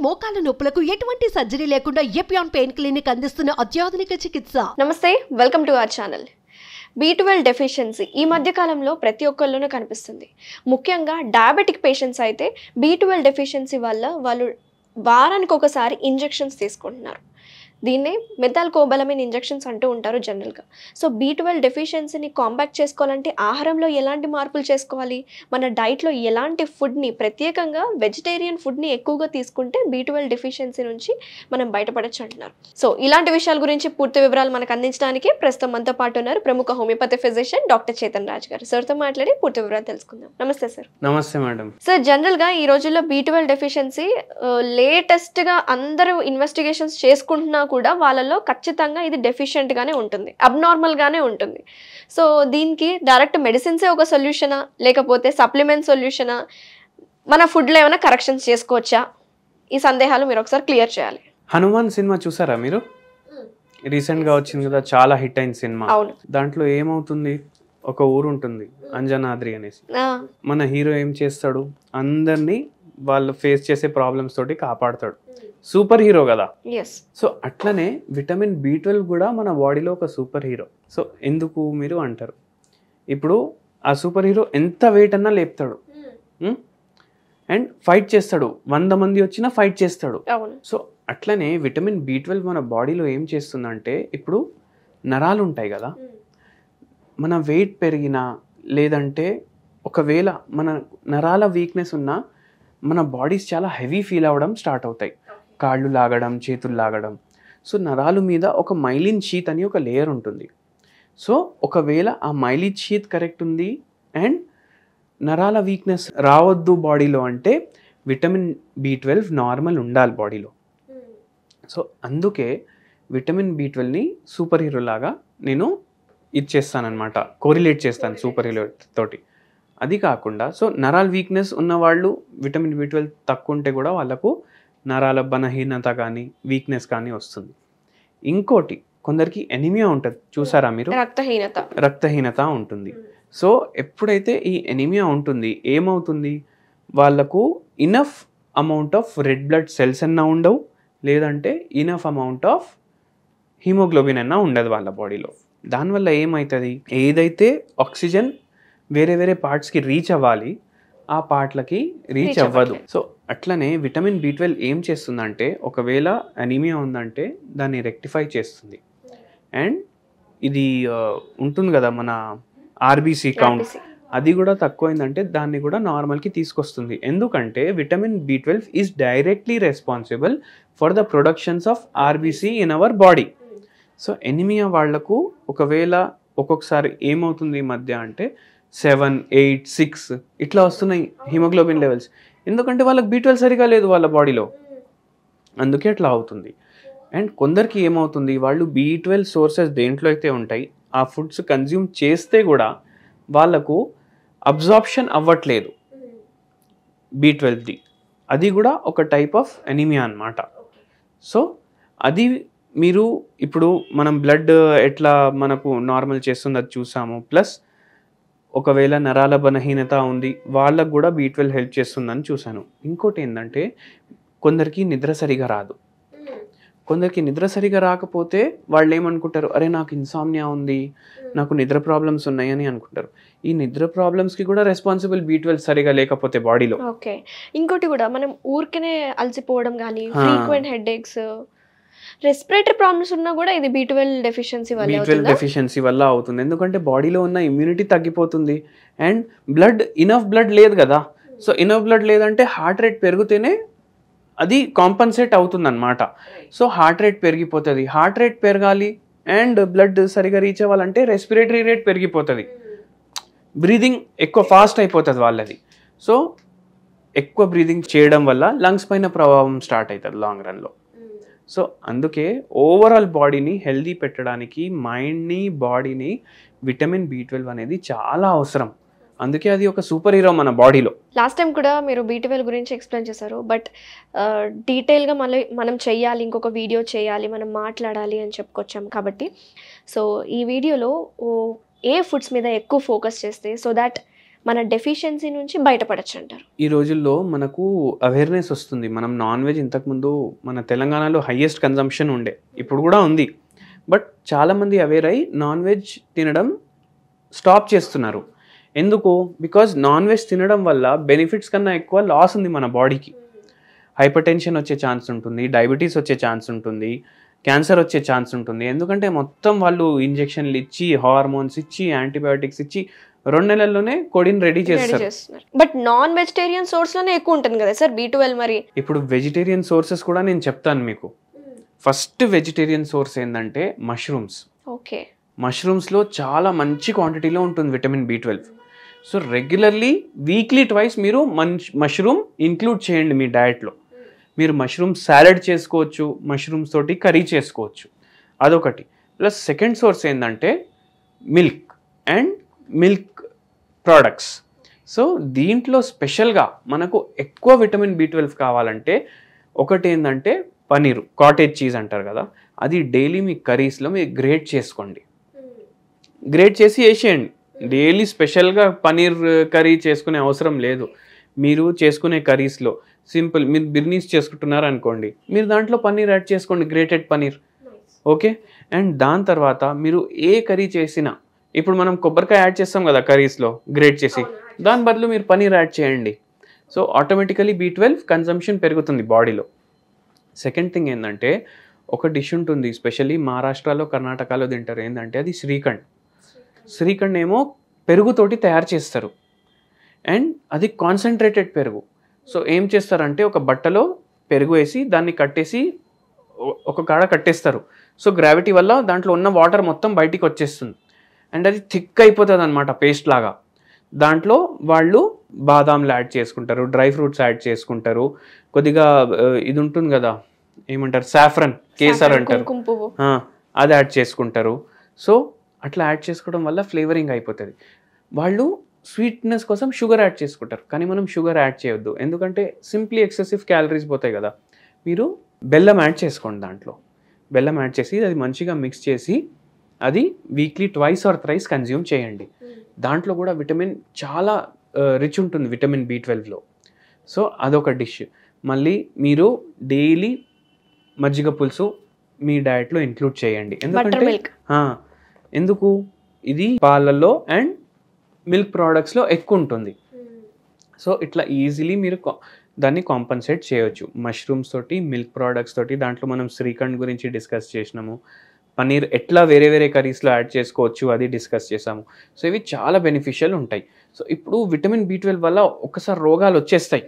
మోకాల నొప్పులకు ఎటువంటి సర్జరీ లేకుండా ఎపియాన్ పెయిన్ క్లినిక్ అందిస్తున్న అత్యాధునిక చికిత్స. నమస్తే, welcome to our channel. B12 deficiency ఈ మధ్య కాలంలో ప్రతి ఒక్కరిలోనూ కనిపిస్తుంది. ముఖ్యంగా డయాబెటిక్ పేషెంట్స్ అయితే B12 డెఫిషియన్సీ వల్ల వాళ్ళు వారానికి ఒకసారి ఇంజెక్షన్స్ తీసుకుంటున్నారు. దీన్నే మెథాల్కోబలమిన్ ఇంజెక్షన్స్ అంటూ ఉంటారు జనరల్గా. సో B12 డెఫిషియన్సీని కాంబాట్ చేసుకోవాలంటే ఆహారంలో ఎలాంటి మార్పులు చేసుకోవాలి, మన డైట్లో ఎలాంటి ఫుడ్ని, ప్రత్యేకంగా వెజిటేరియన్ ఫుడ్ని ఎక్కువగా తీసుకుంటే B12 డెఫిషియన్సీ నుంచి మనం బయటపడచ్చు అంటున్నారు. సో ఇలాంటి విషయాల గురించి పూర్తి వివరాలు మనకు అందించడానికి ప్రస్తుతం మనతో పాటు ఉన్నారు ప్రముఖ homeopathy physician doctor Chetan Raj గారు. సార్తో మాట్లాడి పూర్తి వివరాలు తెలుసుకుందాం. నమస్తే సార్. నమస్తే మేడం. సార్, జనరల్గా ఈ రోజుల్లో B12 డెఫిషియన్సీ లేటెస్ట్గా అందరూ ఇన్వెస్టిగేషన్స్ చేసుకుంటున్నా కూడా వాళ్ళలో ఖచ్చితంగా ఇది డెఫిషియెంట్గానే ఉంటుంది, అబ్నార్మల్గానే ఉంటుంది. సో దీనికి డైరెక్ట్ మెడిసిన్సే ఒక సొల్యూషనా, లేకపోతే సప్లిమెంట్ సొల్యూషనా, మన ఫుడ్లో ఏమైనా కరెక్షన్స్ చేసుకోవచ్చా? ఈ సందేహాలు మీరు ఒకసారి క్లియర్ చేయాలి. హనుమాన్ సినిమా చూసారా మీరు? రీసెంట్గా వచ్చింది కదా, చాలా హిట్ అయిన సినిమా. అవును. దాంట్లో ఏమవుతుంది, ఒక ఊరు ఉంటుంది అంజనాద్రి అనేసి. మన హీరో ఏం చేస్తాడు, అందరినీ వాళ్ళు ఫేస్ చేసే ప్రాబ్లమ్స్ తోటి కాపాడుతాడు. సూపర్ హీరో కదా. సో అట్లనే విటమిన్ B12 కూడా మన బాడీలో ఒక సూపర్ హీరో. సో ఎందుకు మీరు అంటారు, ఇప్పుడు ఆ సూపర్ హీరో ఎంత వెయిట్ అన్నా లేపుతాడు అండ్ ఫైట్ చేస్తాడు, 100 మంది వచ్చినా ఫైట్ చేస్తాడు. సో అట్లనే విటమిన్ B12 మన బాడీలో ఏం చేస్తుందంటే, ఇప్పుడు నరాలు ఉంటాయి కదా, మన వెయిట్ పెరిగినా లేదంటే ఒకవేళ మన నరాల వీక్నెస్ ఉన్నా మన బాడీస్ చాలా హెవీ ఫీల్ అవ్వడం స్టార్ట్ అవుతాయి. కాళ్ళు లాగడం, చేతులు లాగడం. సో నరాలు మీద ఒక మైలిన్ షీత్ అని ఒక లేయర్ ఉంటుంది. సో ఒకవేళ ఆ మైలిన్ షీత్ కరెక్ట్ ఉంది అండ్ నరాల వీక్నెస్ రావద్దు బాడీలో అంటే విటమిన్ B12 నార్మల్ ఉండాలి బాడీలో. సో అందుకే విటమిన్ B12ని సూపర్ హీరో లాగా నేను ఇచ్చేస్తానమాట, కోరిలేట్ చేస్తాను సూపర్ హీరో తోటి. అది కాకుండా సో నరాల వీక్నెస్ ఉన్నవాళ్ళు విటమిన్ B12 తక్కువ ఉంటే కూడా వాళ్ళకు నరాల బలహీనత కానీ వీక్నెస్ కానీ వస్తుంది. ఇంకోటి, కొందరికి ఎనీమియా ఉంటుంది, చూసారా మీరు? రక్తహీనత ఉంటుంది. సో ఎప్పుడైతే ఈ ఎనీమియా ఉంటుంది ఏమవుతుంది, వాళ్ళకు enough amount of red blood cells అన్నా ఉండవు, లేదంటే ఇనఫ్ అమౌంట్ ఆఫ్ హీమోగ్లోబిన్ అన్నా ఉండదు వాళ్ళ బాడీలో. దానివల్ల ఏమవుతుంది, ఏదైతే ఆక్సిజన్ వేరే వేరే పార్ట్స్కి రీచ్ అవ్వాలి ఆ పార్ట్లకి రీచ్ అవ్వదు. సో అట్లనే విటమిన్ B12 ఏం చేస్తుందంటే, ఒకవేళ అనీమియా ఉందంటే దాన్ని రెక్టిఫై చేస్తుంది. అండ్ ఇది ఉంటుంది కదా మన RBC కౌంట్, అది కూడా తక్కువైందంటే దాన్ని కూడా నార్మల్కి తీసుకొస్తుంది. ఎందుకంటే vitamin B12 is directly responsible for the productions of RBC in our body. So anaemia వాళ్లకు ఒకవేళ ఒక్కొక్కసారి ఏమవుతుంది ఈ మధ్య అంటే 7, 8, 6 ఇట్లా వస్తున్నాయి హిమోగ్లోబిన్ లెవెల్స్. ఎందుకంటే వాళ్ళకి B12 సరిగా లేదు వాళ్ళ బాడీలో, అందుకే అట్లా అవుతుంది. అండ్ కొందరికి ఏమవుతుంది, వాళ్ళు B12 సోర్సెస్ దేంట్లో అయితే ఉంటాయి ఆ ఫుడ్స్ కన్జ్యూమ్ చేస్తే కూడా వాళ్ళకు అబ్జార్ప్షన్ అవ్వట్లేదు B12ది. అది కూడా ఒక టైప్ ఆఫ్ ఎనీమియా అన్నమాట. సో అది మీరు ఇప్పుడు మనం బ్లడ్ ఎట్లా మనకు నార్మల్ చేస్తుంది అది చూసాము. ప్లస్ ఒకవేళ నరాల బలహీనత ఉంది వాళ్ళకు కూడా B12 హెల్ప్ చేస్తుందని చూశాను. ఇంకోటి ఏంటంటే, కొందరికి నిద్ర సరిగా రాదు. కొందరికి నిద్ర సరిగా రాకపోతే వాళ్ళు ఏమనుకుంటారు, అరే నాకు ఇన్సామ్నియా ఉంది, నాకు నిద్ర ప్రాబ్లమ్స్ ఉన్నాయని అనుకుంటారు. ఈ నిద్ర ప్రాబ్లమ్స్కి కూడా రెస్పాన్సిబుల్ B12 సరిగా లేకపోతే బాడీలో. ఓకే, ఇంకోటి కూడా మనం ఊరికనే అలసిపోవడం కానీ, ఫ్రీక్వెంట్ హెడేక్స్, రెస్పిరేటరీ ప్రాబ్లమ్స్ ఉన్నా కూడా ఇది B12 డెఫిషియన్సీ వల్ల అవుతుంది. ఎందుకంటే బాడీలో ఉన్న ఇమ్యూనిటీ తగ్గిపోతుంది అండ్ ఇనఫ్ బ్లడ్ లేదు కదా. సో ఇనఫ్ బ్లడ్ లేదంటే హార్ట్ రేట్ పెరిగితేనే అది కాంపన్సేట్ అవుతుంది అనమాట. సో హార్ట్ రేట్ పెరిగిపోతుంది. హార్ట్ రేట్ పెరగాలి అండ్ బ్లడ్ సరిగా రీచ్ అవ్వాలంటే రెస్పిరేటరీ రేట్ పెరిగిపోతుంది, బ్రీదింగ్ ఎక్కువ ఫాస్ట్ అయిపోతుంది వాళ్ళది. సో ఎక్కువ బ్రీదింగ్ చేయడం వల్ల లంగ్స్ పైన ప్రభావం స్టార్ట్ అవుతుంది లాంగ్ రన్లో. సో అందుకే ఓవరాల్ బాడీని హెల్దీ పెట్టడానికి మైండ్ని, బాడీని విటమిన్ B12 అనేది చాలా అవసరం. అందుకే అది ఒక సూపర్ హీరో మన బాడీలో. లాస్ట్ టైం కూడా మీరు B12 గురించి ఎక్స్ప్లెయిన్ చేశారు, బట్ డీటెయిల్గా మనం చేయాలి, ఇంకొక వీడియో చేయాలి, మనం మాట్లాడాలి అని చెప్పుకొచ్చాం. కాబట్టి సో ఈ వీడియోలో ఏ ఫుడ్స్ మీద ఎక్కువ ఫోకస్ చేస్తే సో దాట్ మన డెఫిషియన్సీ నుంచి బయటపడచ్చు అంటారు? ఈ రోజుల్లో మనకు అవేర్నెస్ వస్తుంది. మనం నాన్ వెజ్ ఇంతకుముందు మన తెలంగాణలో హైయెస్ట్ కన్జంప్షన్ ఉండే, ఇప్పుడు కూడా ఉంది. బట్ చాలామంది అవేర్ అయ్యి నాన్ వెజ్ తినడం స్టాప్ చేస్తున్నారు. ఎందుకు? బికాజ్ నాన్ వెజ్ తినడం వల్ల బెనిఫిట్స్ కన్నా ఎక్కువ లాస్ ఉంది మన బాడీకి. హైపర్ టెన్షన్ వచ్చే ఛాన్స్ ఉంటుంది, డయాబెటీస్ వచ్చే ఛాన్స్ ఉంటుంది, క్యాన్సర్ వచ్చే ఛాన్స్ ఉంటుంది. ఎందుకంటే మొత్తం వాళ్ళు ఇంజెక్షన్లు ఇచ్చి, హార్మోన్స్ ఇచ్చి, యాంటీబయాటిక్స్ ఇచ్చి 2 నెలల్లోనే కోడిని రెడీ చేస్తారు. బట్ నాన్ వెజిటేరియన్ సోర్స్ లోనే ఎక్కువ ఉంటుంది కదా సార్ B12 మరి? ఇప్పుడు వెజిటేరియన్ సోర్సెస్ కూడా నేను చెప్తాను మీకు. ఫస్ట్ వెజిటేరియన్ సోర్స్ ఏంటంటే మష్రూమ్స్. ఓకే. మష్రూమ్స్లో చాలా మంచి క్వాంటిటీలో ఉంటుంది vitamin B12. So regularly weekly twice మీరు మష్రూమ్ ఇంక్లూడ్ చేయండి మీ డయట్లో. మీరు మష్రూమ్ సాలడ్ చేసుకోవచ్చు, మష్రూమ్స్ తోటి కర్రీ చేసుకోవచ్చు, అదొకటి. ప్లస్ సెకండ్ సోర్స్ ఏంటంటే milk and milk products. So దీంట్లో స్పెషల్గా మనకు ఎక్కువ విటమిన్ B12 కావాలంటే ఒకటి ఏంటంటే పనీరు, కాటేజ్ చీజ్ అంటారు కదా, అది డైలీ మీ కర్రీస్లో మీరు గ్రేట్ చేసుకోండి. గ్రేట్ చేసి వేసేయండి. డైలీ స్పెషల్గా పనీర్ కర్రీ చేసుకునే అవసరం లేదు. మీరు చేసుకునే కర్రీస్లో సింపుల్, మీరు బిర్నీస్ చేసుకుంటున్నారు అనుకోండి, మీరు దాంట్లో పన్నీర్ యాడ్ చేసుకోండి, గ్రేటెడ్ పన్నీర్. ఓకే. అండ్ దాని తర్వాత మీరు ఏ కర్రీ చేసినా, ఇప్పుడు మనం కొబ్బరికాయ యాడ్ చేస్తాం కదా కర్రీస్లో గ్రేట్ చేసి, దాని బదులు మీరు పన్నీర్ యాడ్ చేయండి. సో ఆటోమేటికలీ B12 కన్సంప్షన్ పెరుగుతుంది బాడీలో. సెకండ్ థింగ్ ఏంటంటే ఒక డిష్ ఉంటుంది, స్పెషల్లీ మహారాష్ట్రలో కర్ణాటకలో తింటారు, ఏంటంటే అది శ్రీఖండ్. శ్రీఖండ్ ఏమో పెరుగుతోటి తయారు చేస్తారు అండ్ అది కాన్సన్ట్రేటెడ్ పెరుగు. సో ఏం చేస్తారంటే ఒక బట్టలో పెరుగు వేసి దాన్ని కట్టేసి ఒక కాడ కట్టేస్తారు. సో గ్రావిటీ వల్ల దాంట్లో ఉన్న వాటర్ మొత్తం బయటికి వచ్చేస్తుంది అండ్ అది థిక్ అయిపోతుంది అనమాట, పేస్ట్ లాగా. దాంట్లో వాళ్ళు బాదాంలు యాడ్ చేసుకుంటారు, డ్రై ఫ్రూట్స్ యాడ్ చేసుకుంటారు, కొద్దిగా ఇది ఉంటుంది కదా ఏమంటారు సాఫ్రన్, కేసర్ అంటారు, అది యాడ్ చేసుకుంటారు. సో అట్లా యాడ్ చేసుకోవడం వల్ల ఫ్లేవరింగ్ అయిపోతుంది. వాళ్ళు స్వీట్నెస్ కోసం షుగర్ యాడ్ చేసుకుంటారు, కానీ మనం షుగర్ యాడ్ చేయొద్దు, ఎందుకంటే సింప్లీ ఎక్సెసివ్ క్యాలరీస్ పోతాయి కదా. మీరు బెల్లం యాడ్ చేసుకోండి, దాంట్లో బెల్లం యాడ్ చేసి అది మంచిగా మిక్స్ చేసి అది weekly twice or thrice consume చేయండి. దాంట్లో కూడా విటమిన్ చాలా రిచ్ ఉంటుంది విటమిన్ B12లో. సో అదొక డిష్. మళ్ళీ మీరు డైలీ మజ్జిగ పులుసు మీ డయట్లో ఇంక్లూడ్ చేయండి. ఎందుకు ఇది పాలల్లో అండ్ మిల్క్ ప్రోడక్ట్స్లో ఎక్కువ ఉంటుంది. సో ఇట్లా ఈజీలీ మీరు దాన్ని కాంపన్సేట్ చేయొచ్చు మష్రూమ్స్ తోటి, మిల్క్ ప్రోడక్ట్స్ తోటి. దాంట్లో మనం శ్రీఖండ్ గురించి డిస్కస్ చేసినాము, పన్నీర్ ఎట్లా వేరే వేరే కర్రీస్లో యాడ్ చేసుకోవచ్చు అది డిస్కస్ చేసాము. సో ఇవి చాలా బెనిఫిషియల్ ఉంటాయి. సో ఇప్పుడు విటమిన్ B12 వల్ల ఒక్కసారి రోగాలు వచ్చేస్తాయి,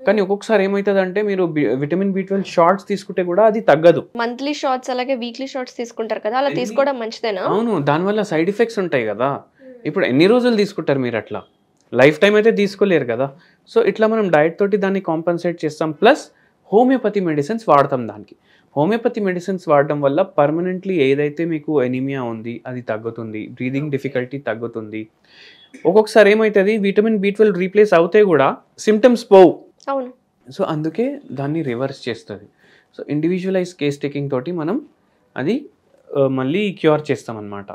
కానీ ఒక్కొక్కసారి ఏమవుతుందంటే మీరు విటమిన్ B12 షార్ట్స్ తీసుకుంటే కూడా అది తగ్గదు. మంత్లీ షార్ట్స్ అలాగే వీక్లీ షార్ట్స్ తీసుకుంటారు కదా, అలా తీసుకోవడం మంచిదేనా? అవును, దానివల్ల సైడ్ ఎఫెక్ట్స్ ఉంటాయి కదా. ఇప్పుడు ఎన్ని రోజులు తీసుకుంటారు మీరు? అట్లా లైఫ్ టైం అయితే తీసుకోలేరు కదా. సో ఇట్లా మనం డైట్ తోటి దాన్ని కాంపన్సేట్ చేస్తాం. ప్లస్ హోమియోపతి మెడిసిన్స్ వాడతాం. దానికి హోమియోపతి మెడిసిన్స్ వాడడం వల్ల పర్మనెంట్లీ ఏదైతే మీకు ఎనీమియా ఉంది అది తగ్గుతుంది, బ్రీదింగ్ డిఫికల్టీ తగ్గుతుంది. ఒక్కొక్కసారి ఏమవుతుంది, విటమిన్ B12 రీప్లేస్ అవుతే కూడా సిమ్టమ్స్ పోవు. అవును. సో అందుకే దాన్ని రివర్స్ చేస్తుంది. సో ఇండివిజువలైజ్ కేస్ టేకింగ్ తోటి మనం అది మళ్ళీ క్యూర్ చేస్తాం అన్నమాట.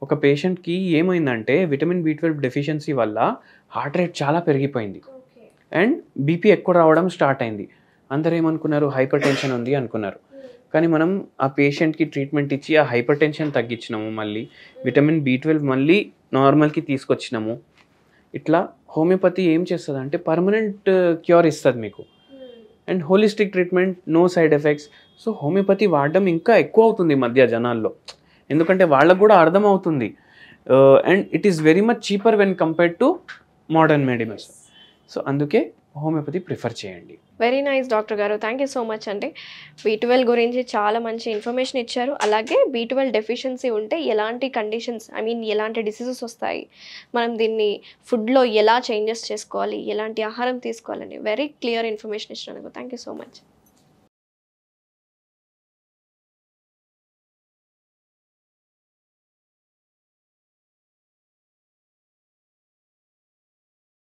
ఒక పేషెంట్కి ఏమైందంటే విటమిన్ B12 డెఫిషియన్సీ వల్ల హార్ట్ రేట్ చాలా పెరిగిపోయింది అండ్ బీపీ ఎక్కువ రావడం స్టార్ట్ అయింది. అందరూ ఏమనుకున్నారు, హైపర్ టెన్షన్ ఉంది అనుకున్నారు. కానీ మనం ఆ పేషెంట్కి ట్రీట్మెంట్ ఇచ్చి ఆ హైపర్ టెన్షన్ తగ్గించినాము, మళ్ళీ విటమిన్ B12 మళ్ళీ నార్మల్కి తీసుకొచ్చినాము. ఇట్లా హోమియోపతి ఏం చేస్తుంది అంటే పర్మనెంట్ క్యూర్ ఇస్తుంది మీకు and holistic treatment, no side effects. So homeopathy వాడడం ఇంకా ఎక్కువ అవుతుంది ఈ మధ్య జనాల్లో, ఎందుకంటే వాళ్ళకు కూడా అర్థం అవుతుంది and it is very much cheaper when compared to modern medicines. So అందుకే హోమియోపతి ప్రిఫర్ చేయండి. వెరీ నైస్ డాక్టర్ గారు, థ్యాంక్ యూ సో మచ్ అండి. B12 గురించి చాలా మంచి ఇన్ఫర్మేషన్ ఇచ్చారు. అలాగే B12 డెఫిషియన్సీ ఉంటే ఎలాంటి కండిషన్స్, ఎలాంటి డిసీజెస్ వస్తాయి, మనం దీన్ని ఫుడ్లో ఎలా చేంజెస్ చేసుకోవాలి, ఎలాంటి ఆహారం తీసుకోవాలని వెరీ క్లియర్ ఇన్ఫర్మేషన్ ఇచ్చినందుకు థ్యాంక్ యూ సో మచ్.